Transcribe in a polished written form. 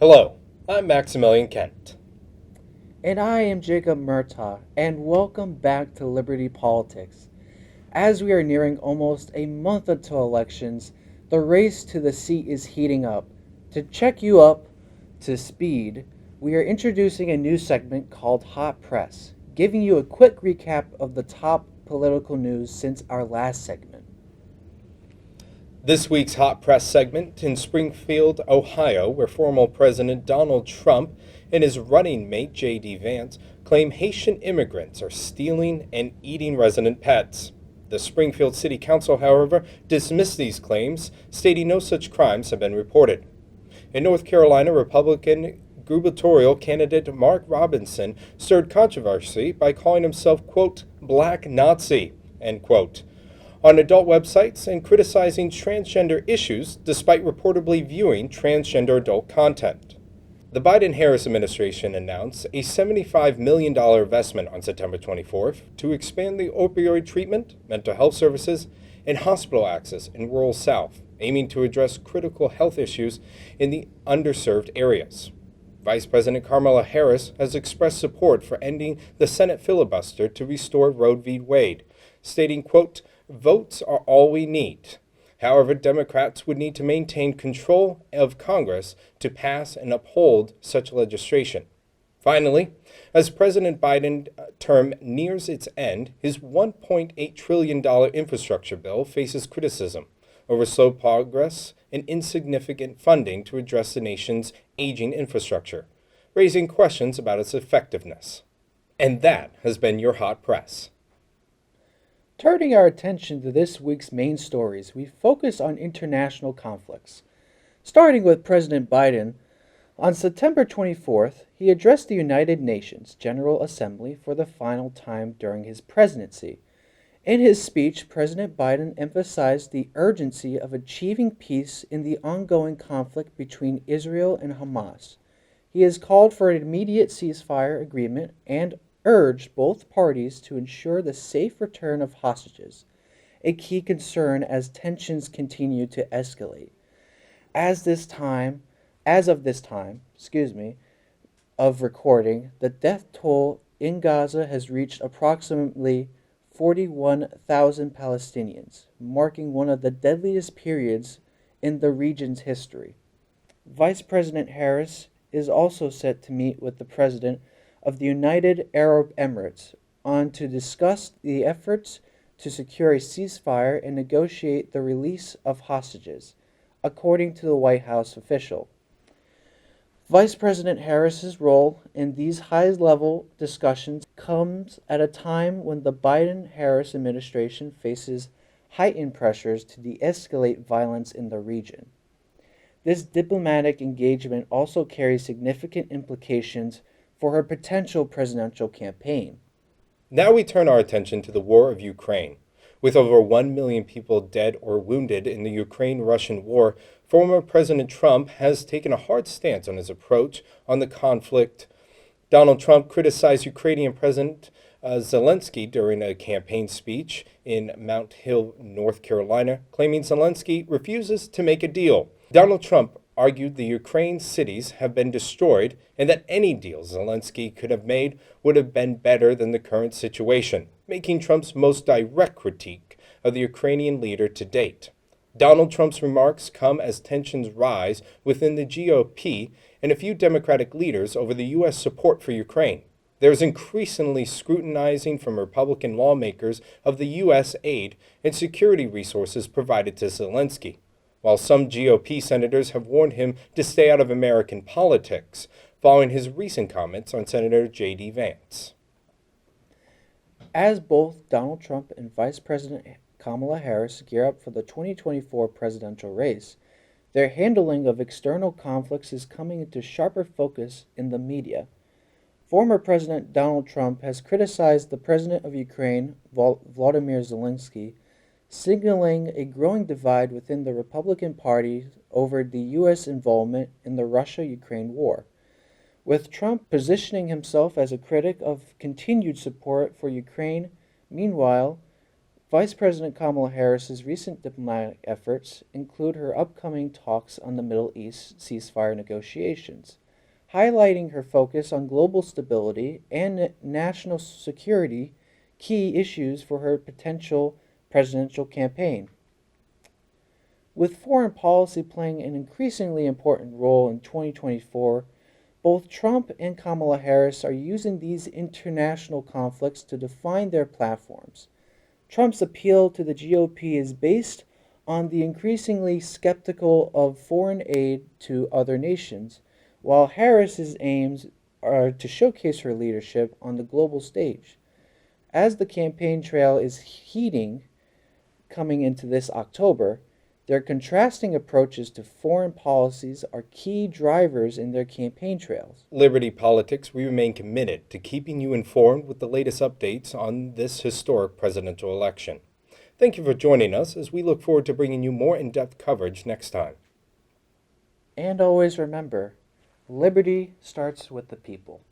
Hello, I'm Maximillian Kent. And I am Jacob Murtagh, and welcome back to Liberty Politics. As we are nearing almost a month until elections, the race to the seat is heating up. To check you up to speed, we are introducing a new segment called Hot Press, giving you a quick recap of the top political news since our last segment. This week's Hot Press segment in Springfield, Ohio, where former President Donald Trump and his running mate J.D. Vance claim Haitian immigrants are stealing and eating resident pets. The Springfield City Council, however, dismissed these claims, stating no such crimes have been reported. In North Carolina, Republican gubernatorial candidate Mark Robinson stirred controversy by calling himself, quote, Black Nazi, end quote, on adult websites and criticizing transgender issues despite reportedly viewing transgender adult content. The Biden Harris administration announced a $75 million investment on September 24th to expand the opioid treatment, mental health services, and hospital access in rural South, aiming to address critical health issues in the underserved areas. Vice President Kamala Harris has expressed support for ending the Senate filibuster to restore Roe v. Wade, stating, quote, votes are all we need. However, Democrats would need to maintain control of Congress to pass and uphold such legislation. Finally, as President Biden's term nears its end, his $1.8 trillion infrastructure bill faces criticism over slow progress and insufficient funding to address the nation's aging infrastructure, raising questions about its effectiveness. And that has been your Hot Press. Turning our attention to this week's main stories, we focus on international conflicts. Starting with President Biden, on September 24th, he addressed the United Nations General Assembly for the final time during his presidency. In his speech, President Biden emphasized the urgency of achieving peace in the ongoing conflict between Israel and Hamas. He has called for an immediate ceasefire agreement and urged both parties to ensure the safe return of hostages, a key concern as tensions continue to escalate. As of this time, of recording, the death toll in Gaza has reached approximately 41,000 Palestinians, marking one of the deadliest periods in the region's history. Vice President Harris is also set to meet with the President of the United Arab Emirates on to discuss the efforts to secure a ceasefire and negotiate the release of hostages, according to the White House official. Vice President Harris's role in these high-level discussions comes at a time when the Biden-Harris administration faces heightened pressures to de-escalate violence in the region. This diplomatic engagement also carries significant implications for her potential presidential campaign. Now we turn our attention to the war of Ukraine. With over 1 million people dead or wounded in the Ukraine-Russian war, former President Trump has taken a hard stance on his approach on the conflict. Donald Trump criticized Ukrainian President Zelensky during a campaign speech in Mount Hill, North Carolina, claiming Zelensky refuses to make a deal. Donald Trump argued the Ukraine cities have been destroyed and that any deal Zelensky could have made would have been better than the current situation, making Trump's most direct critique of the Ukrainian leader to date. Donald Trump's remarks come as tensions rise within the GOP and a few Democratic leaders over the U.S. support for Ukraine. There is increasingly scrutinizing from Republican lawmakers of the U.S. aid and security resources provided to Zelensky. While some GOP senators have warned him to stay out of American politics, following his recent comments on Senator J.D. Vance. As both Donald Trump and Vice President Kamala Harris gear up for the 2024 presidential race, their handling of external conflicts is coming into sharper focus in the media. Former President Donald Trump has criticized the President of Ukraine, Volodymyr Zelensky, signaling a growing divide within the Republican Party over the U.S. involvement in the Russia-Ukraine war, with Trump positioning himself as a critic of continued support for Ukraine. Meanwhile, Vice President Kamala Harris's recent diplomatic efforts include her upcoming talks on the Middle East ceasefire negotiations, highlighting her focus on global stability and national security, key issues for her potential presidential campaign. With foreign policy playing an increasingly important role in 2024, both Trump and Kamala Harris are using these international conflicts to define their platforms. Trump's appeal to the GOP is based on the increasingly skeptical of foreign aid to other nations, while Harris's aims are to showcase her leadership on the global stage. As the campaign trail is heating coming into this October, their contrasting approaches to foreign policies are key drivers in their campaign trails. Liberty Politics, we remain committed to keeping you informed with the latest updates on this historic presidential election. Thank you for joining us as we look forward to bringing you more in-depth coverage next time. And always remember, liberty starts with the people.